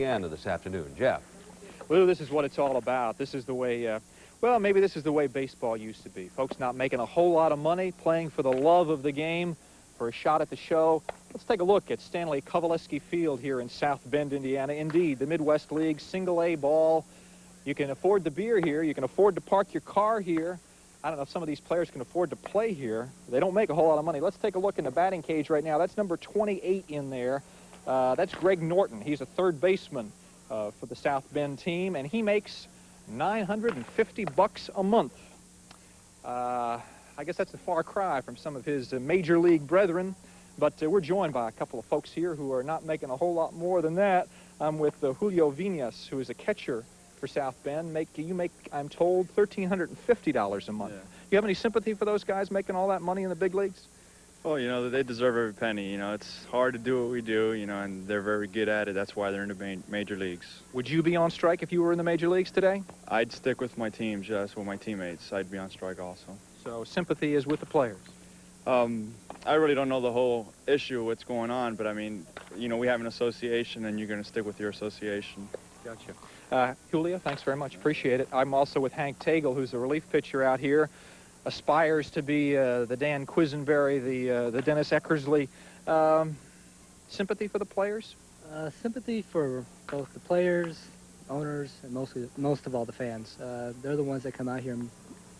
Indiana this afternoon. Jeff. Lou, this is what it's all about. This is the way, well, maybe this is the way baseball used to be. Folks not making a whole lot of money, playing for the love of the game, for a shot at the show. Let's take a look at Stanley Kowaleski Field here in South Bend, Indiana. Indeed, the Midwest League, single-A ball. You can afford the beer here. You can afford to park your car here. I don't know if some of these players can afford to play here. They don't make a whole lot of money. Let's take a look in the batting cage right now. That's number 28 in there. That's Greg Norton. He's a third baseman for the South Bend team, and he makes $950 a month. I guess that's a far cry from some of his major league brethren, but we're joined by a couple of folks here who are not making a whole lot more than that. I'm with Julio Vinas, who is a catcher for South Bend. You make, I'm told, $1,350 a month. Yeah. You have any sympathy for those guys making all that money in the big leagues? Well, you know, they deserve every penny. You know, it's hard to do what we do, you know, and they're very good at it. That's why they're in the major leagues. Would you be on strike if you were in the major leagues today? I'd stick with my teams, yes, with my teammates. I'd be on strike also. So sympathy is with the players. I really don't know the whole issue of what's going on, but I mean, you know, we have an association, and you're going to stick with your association. Gotcha. Julio, thanks very much. Appreciate it. I'm also with Hank Tagle, who's a relief pitcher out here. Aspires to be the Dan Quisenberry, the Dennis Eckersley. Sympathy for the players? Sympathy for both the players, owners, and most of all the fans. They're the ones that come out here and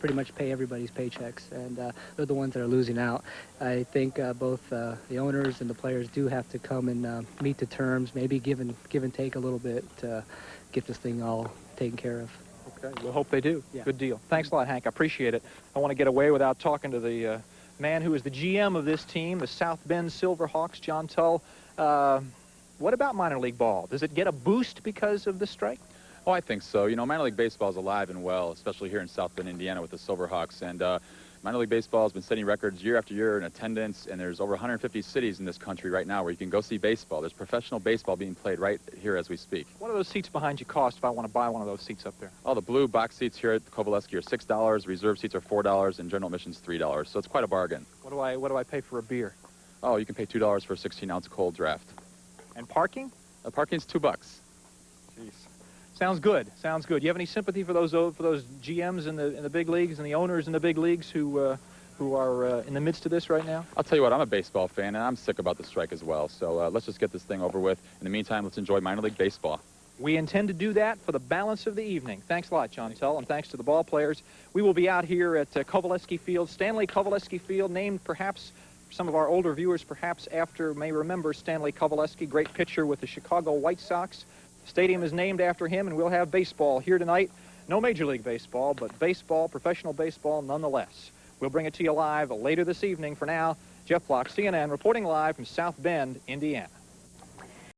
pretty much pay everybody's paychecks, and they're the ones that are losing out. I think both the owners and the players do have to come and meet the terms, maybe give and take a little bit to get this thing all taken care of. Okay, we'll hope they do. Yeah. Good deal. Thanks a lot, Hank. I appreciate it. I want to get away without talking to the man who is the GM of this team, the South Bend Silverhawks, John Tull. What about minor league ball? Does it get a boost because of the strike? Oh, I think so. You know, minor league baseball is alive and well, especially here in South Bend, Indiana with the Silverhawks. And minor league baseball has been setting records year after year in attendance, and there's over 150 cities in this country right now where you can go see baseball. There's professional baseball being played right here as we speak. What do those seats behind you cost if I want to buy one of those seats up there? Oh, the blue box seats here at Kowaleski are $6, reserve seats are $4, and general admission's $3. So it's quite a bargain. What do I pay for a beer? Oh, you can pay $2 for a 16-ounce cold draft. And parking? Parking's $2. Jeez. Sounds good. Sounds good. You have any sympathy for those GMs in the big leagues and the owners in the big leagues who are in the midst of this right now? I'll tell you what, I'm a baseball fan, and I'm sick about the strike as well. So let's just get this thing over with. In the meantime, let's enjoy minor league baseball. We intend to do that for the balance of the evening. Thanks a lot, John Tull, and thanks to the ball players. We will be out here at Kowaleski Field, Stanley Kowaleski Field, named perhaps, some of our older viewers perhaps may remember Stanley Kowaleski, great pitcher with the Chicago White Sox. The stadium is named after him, and we'll have baseball here tonight. No Major League Baseball, but baseball, professional baseball nonetheless. We'll bring it to you live later this evening. For now, Jeff Block, CNN, reporting live from South Bend, Indiana.